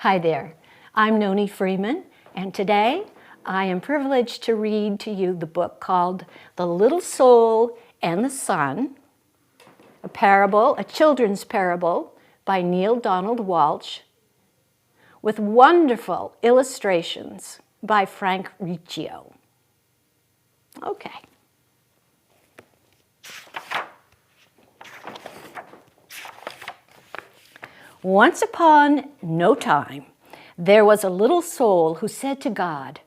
Hi there, I'm Noreen Freeman, and today I am privileged to read to you the book called The Little Soul and the Sun, a children's parable by Neale Walsch, with wonderful illustrations by Frank Riccio. Okay. Once upon no time, there was a little soul who said to God,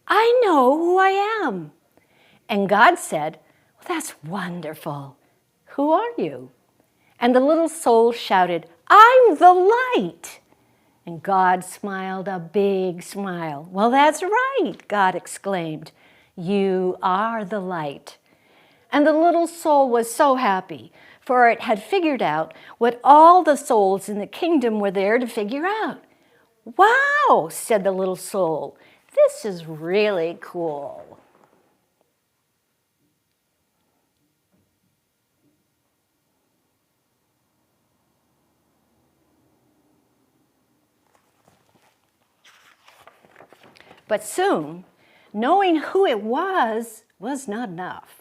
"I know who I am." And God said, "Well, that's wonderful. Who are you?" And the little soul shouted, "I'm the light." And God smiled a big smile. "Well, that's right," God exclaimed. "You are the light." And the little soul was so happy, for it had figured out what all the souls in the kingdom were there to figure out. "Wow," said the little soul, "this is really cool." But soon, knowing who it was not enough.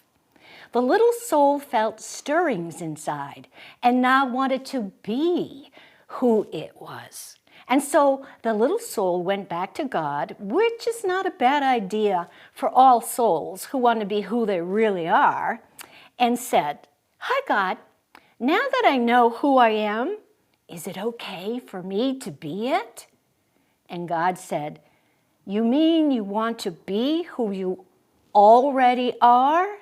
The little soul felt stirrings inside and now wanted to be who it was. And so the little soul went back to God, which is not a bad idea for all souls who want to be who they really are, and said, "Hi, God, now that I know who I am, is it okay for me to be it?" And God said, "You mean you want to be who you already are?"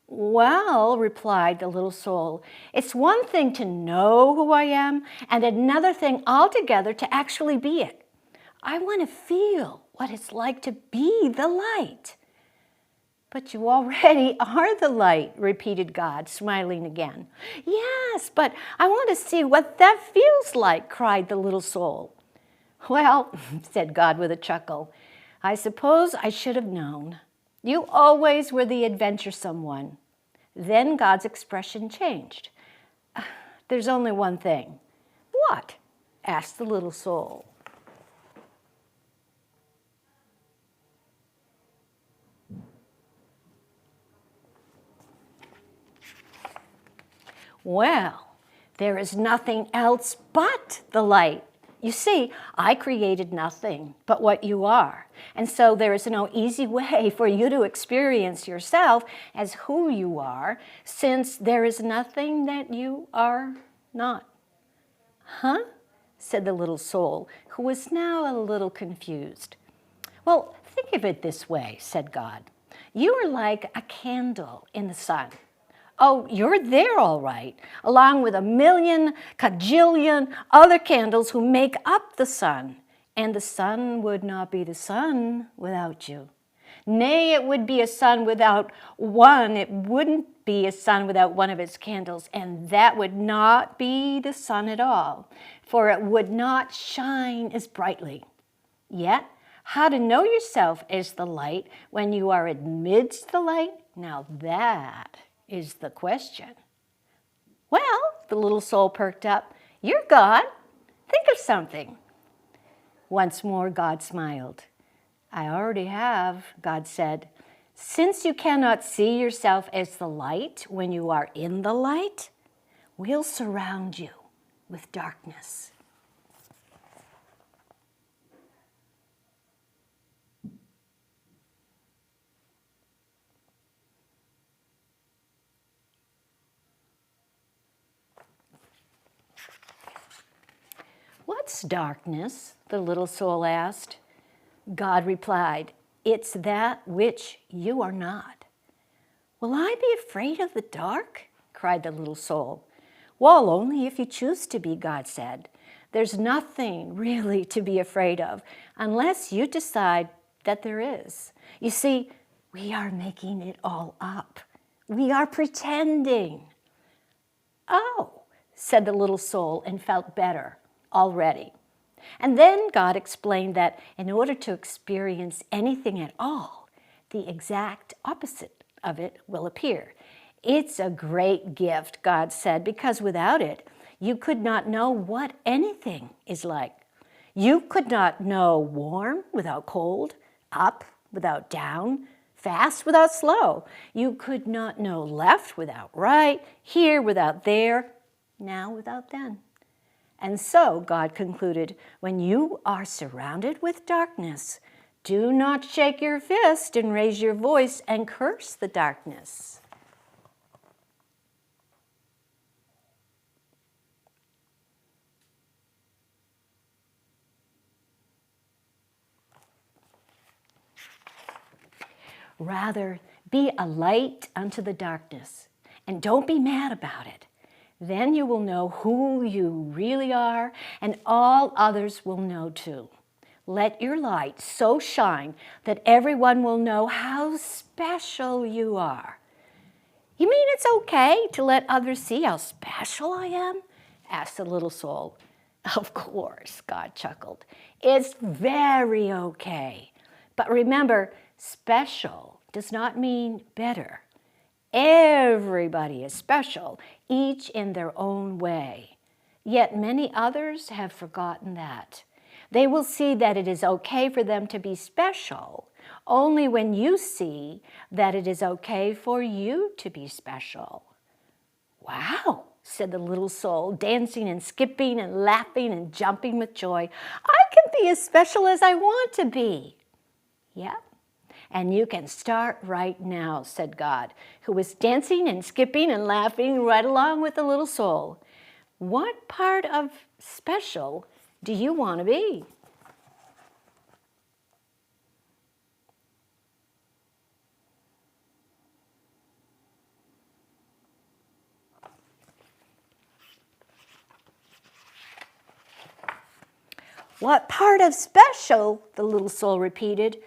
"Well," replied the little soul, "it's one thing to know who I am and another thing altogether to actually be it. I want to feel what it's like to be the light." "But you already are the light," repeated God, smiling again. "Yes, but I want to see what that feels like," cried the little soul. "Well," said God with a chuckle, "I suppose I should have known. You always were the adventuresome one." Then God's expression changed. "There's only one thing." "What?" asked the little soul. "Well, there is nothing else but the light. You see, I created nothing but what you are, and so there is no easy way for you to experience yourself as who you are, since there is nothing that you are not." "Huh?" said the little soul, who was now a little confused. "Well, think of it this way," said God. "You are like a candle in the sun. Oh, you're there all right, along with a million, cajillion other candles who make up the sun. And the sun would not be the sun without you. Nay, it would be a sun without one. It wouldn't be a sun without one of its candles, and that would not be the sun at all, for it would not shine as brightly. Yet, how to know yourself as the light when you are amidst the light? Now that is the question." "Well," the little soul perked up, "you're God. Think of something." Once more God smiled. "I already have," God said. "Since you cannot see yourself as the light when you are in the light, we'll surround you with darkness." "What's darkness?" the little soul asked. God replied, "It's that which you are not." "Will I be afraid of the dark?" cried the little soul. "Well, only if you choose to be," God said. "There's nothing really to be afraid of unless you decide that there is. You see, we are making it all up. We are pretending." "Oh," said the little soul and felt better already. And then God explained that in order to experience anything at all, the exact opposite of it will appear. "It's a great gift," God said, "because without it, you could not know what anything is like. You could not know warm without cold, up without down, fast without slow. You could not know left without right, here without there, now without then. And so, God concluded, when you are surrounded with darkness, do not shake your fist and raise your voice and curse the darkness. Rather, be a light unto the darkness, and don't be mad about it. Then you will know who you really are, and all others will know too. Let your light so shine that everyone will know how special you are. You mean it's okay to let others see how special I am? Asked the little soul. Of course, God chuckled. It's very okay. But remember, special does not mean better. Everybody is special, each in their own way. Yet many others have forgotten that. They will see that it is okay for them to be special only when you see that it is okay for you to be special. Wow, said the little soul, dancing and skipping and laughing and jumping with joy. I can be as special as I want to be. Yep. And you can start right now, said God, who was dancing and skipping and laughing right along with the little soul. What part of special do you want to be? What part of special? The little soul repeated.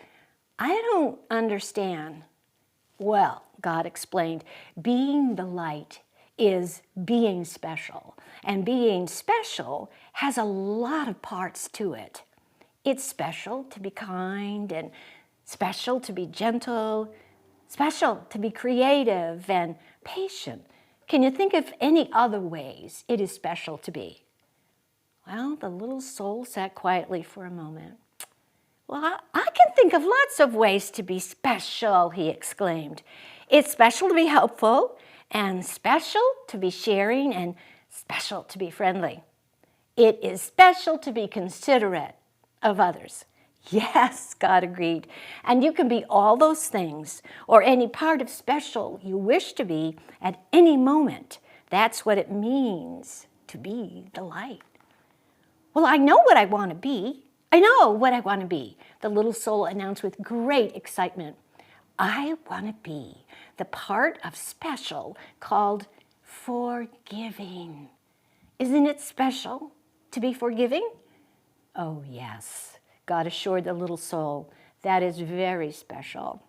I don't understand. Well, God explained, being the light is being special, and being special has a lot of parts to it. It's special to be kind, and special to be gentle, special to be creative and patient. Can you think of any other ways it is special to be? Well, the little soul sat quietly for a moment. Well, I can think of lots of ways to be special, he exclaimed. It's special to be helpful, and special to be sharing, and special to be friendly. It is special to be considerate of others. Yes, God agreed. And you can be all those things, or any part of special you wish to be at any moment. That's what it means to be the light. Well, I know what I want to be. I know what I want to be, the little soul announced with great excitement. I want to be the part of special called forgiving. Isn't it special to be forgiving? Oh, yes, God assured the little soul. That is very special.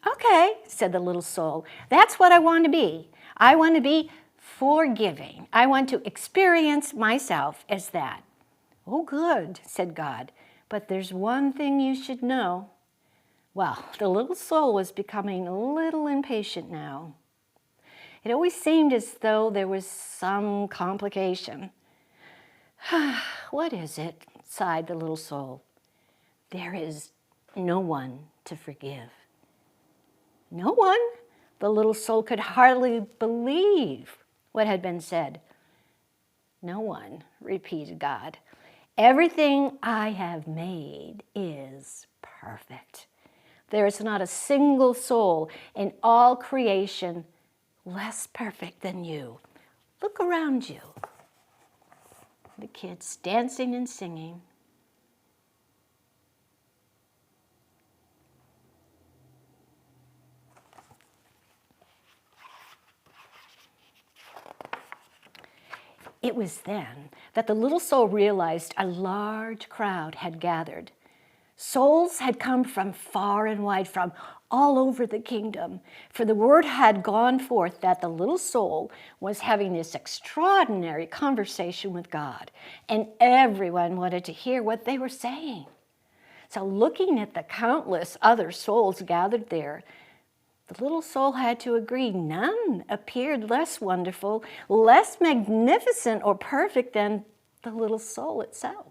Okay, said the little soul. That's what I want to be. I want to be forgiving. I want to experience myself as that. Oh, good, said God, but there's one thing you should know. Well, the little soul was becoming a little impatient now. It always seemed as though there was some complication. What is it? Sighed the little soul. There is no one to forgive. No one? The little soul could hardly believe what had been said. No one, repeated God. Everything I have made is perfect. There is not a single soul in all creation less perfect than you. Look around you. The kids dancing and singing. It was then that the little soul realized a large crowd had gathered. Souls had come from far and wide, from all over the kingdom, for the word had gone forth that the little soul was having this extraordinary conversation with God, and everyone wanted to hear what they were saying. So looking at the countless other souls gathered there, the little soul had to agree none appeared less wonderful, less magnificent or perfect than the little soul itself.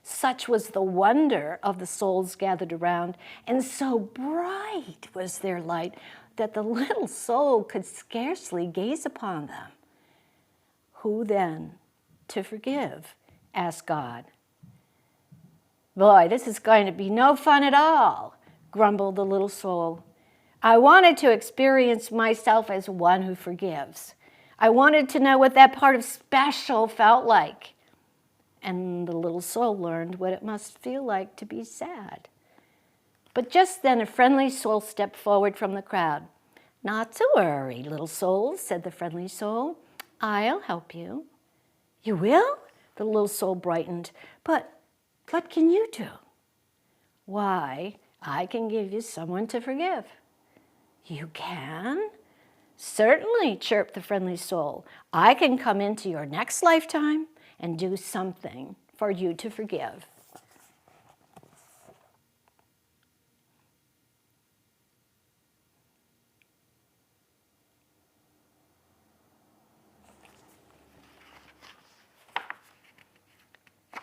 Such was the wonder of the souls gathered around, and so bright was their light that the little soul could scarcely gaze upon them. Who then to forgive? Asked God. Boy, this is going to be no fun at all, grumbled the little soul. I wanted to experience myself as one who forgives. I wanted to know what that part of special felt like. And the little soul learned what it must feel like to be sad. But just then a friendly soul stepped forward from the crowd. Not to worry, little soul, said the friendly soul. I'll help you. You will? The little soul brightened. But what can you do? Why, I can give you someone to forgive. You can? Certainly, chirped the friendly soul. I can come into your next lifetime and do something for you to forgive.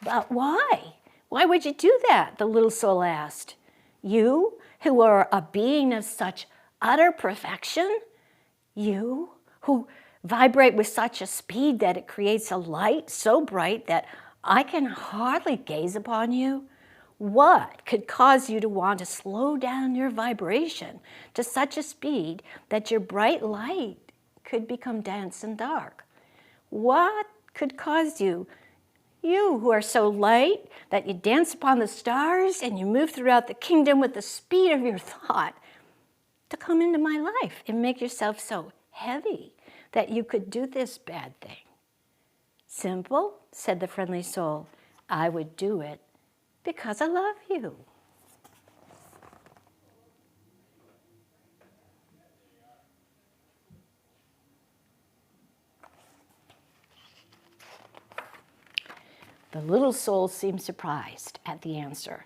But why? Why would you do that? The little soul asked. You, who are a being of such utter perfection, you, who vibrate with such a speed that it creates a light so bright that I can hardly gaze upon you? What could cause you to want to slow down your vibration to such a speed that your bright light could become dense and dark? What could cause you who are so light that you dance upon the stars and you move throughout the kingdom with the speed of your thought, to come into my life and make yourself so heavy that you could do this bad thing? Simple, said the friendly soul. I would do it because I love you. The little soul seemed surprised at the answer.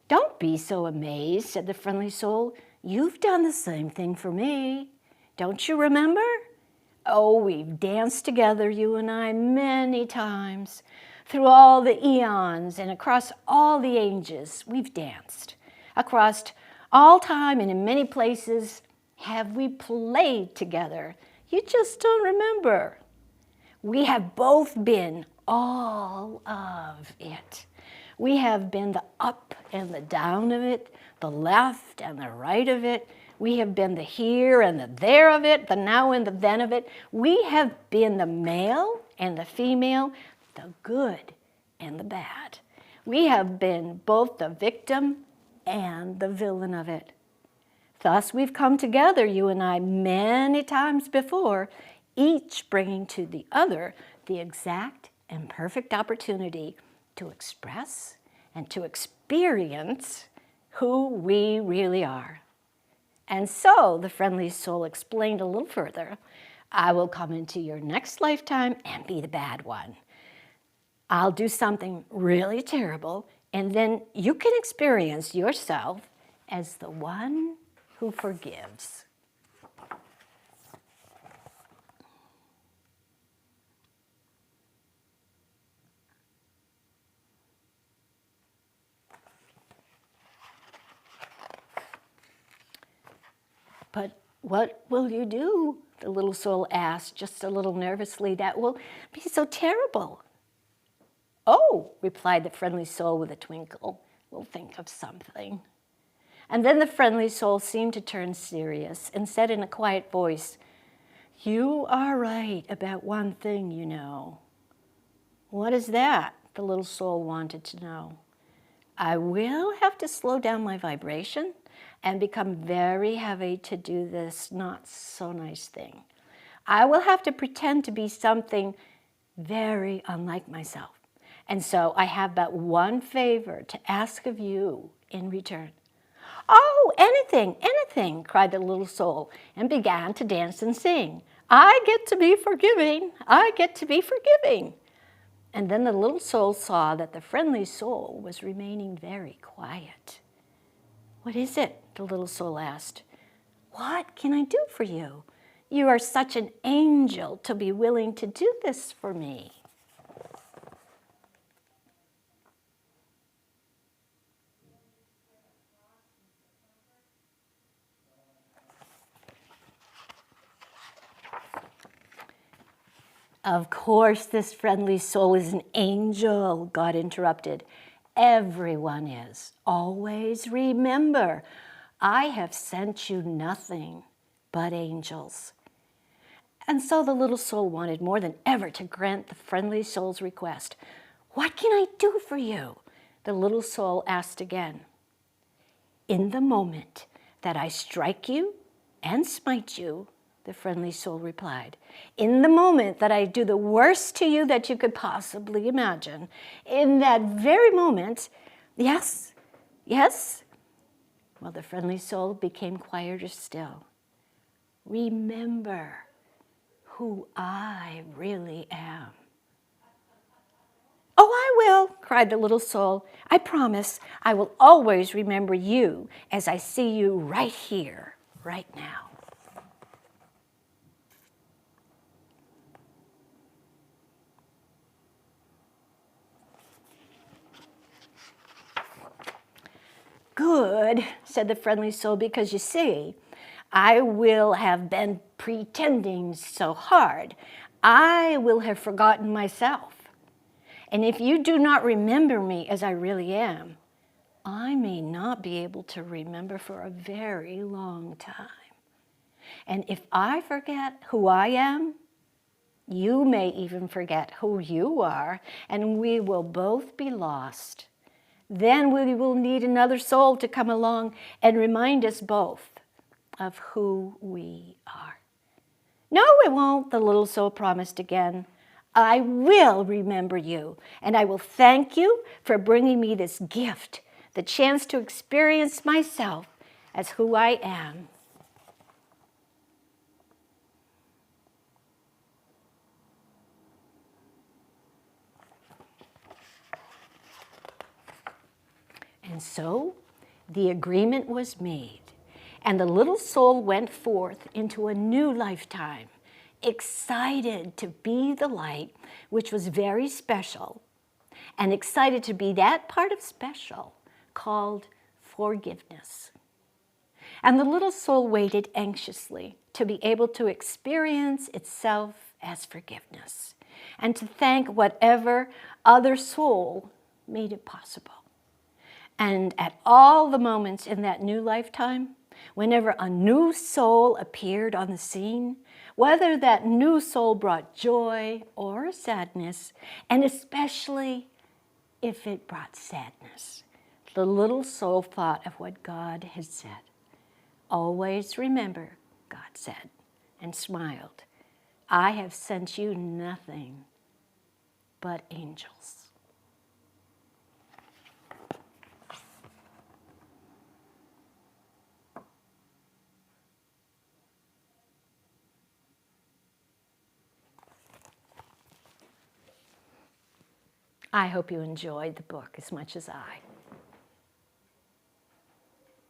Don't be so amazed, said the friendly soul. You've done the same thing for me. Don't you remember? Oh, we've danced together, you and I, many times. Through all the eons and across all the ages, we've danced. Across all time and in many places have we played together. You just don't remember. We have both been all of it. We have been the up and the down of it, the left and the right of it. We have been the here and the there of it, the now and the then of it. We have been the male and the female, the good and the bad. We have been both the victim and the villain of it. Thus we've come together, you and I, many times before, each bringing to the other the exact and perfect opportunity to express and to experience who we really are. And so the friendly soul explained a little further. I will come into your next lifetime and be the bad one. I'll do something really terrible, and then you can experience yourself as the one who forgives. But what will you do? The little soul asked, just a little nervously. That will be so terrible. Oh, replied the friendly soul with a twinkle. We'll think of something. And then the friendly soul seemed to turn serious and said in a quiet voice, you are right about one thing, you know. What is that? The little soul wanted to know. I will have to slow down my vibration and become very heavy to do this not so nice thing. I will have to pretend to be something very unlike myself. And so I have but one favor to ask of you in return. Oh, anything, anything, cried the little soul and began to dance and sing. I get to be forgiving. I get to be forgiving. And then the little soul saw that the friendly soul was remaining very quiet. What is it? The little soul asked. What can I do for you? You are such an angel to be willing to do this for me. Of course, this friendly soul is an angel, God interrupted. Everyone is. Always remember, I have sent you nothing but angels. And so the little soul wanted more than ever to grant the friendly soul's request. What can I do for you? The little soul asked again. In the moment that I strike you and smite you, the friendly soul replied, in the moment that I do the worst to you that you could possibly imagine, in that very moment, yes, yes. Well, the friendly soul became quieter still. Remember who I really am. Oh, I will, cried the little soul. I promise I will always remember you as I see you right here, right now. Good, said the friendly soul, because you see, I will have been pretending so hard. I will have forgotten myself. And if you do not remember me as I really am, I may not be able to remember for a very long time. And if I forget who I am, you may even forget who you are, and we will both be lost. Then we will need another soul to come along and remind us both of who we are. No, it won't, the little soul promised again. I will remember you, and I will thank you for bringing me this gift, the chance to experience myself as who I am. And so the agreement was made, and the little soul went forth into a new lifetime, excited to be the light, which was very special, and excited to be that part of special called forgiveness. And the little soul waited anxiously to be able to experience itself as forgiveness and to thank whatever other soul made it possible. And at all the moments in that new lifetime, whenever a new soul appeared on the scene, whether that new soul brought joy or sadness, and especially if it brought sadness, the little soul thought of what God had said. Always remember, God said, and smiled, I have sent you nothing but angels. I hope you enjoyed the book as much as I.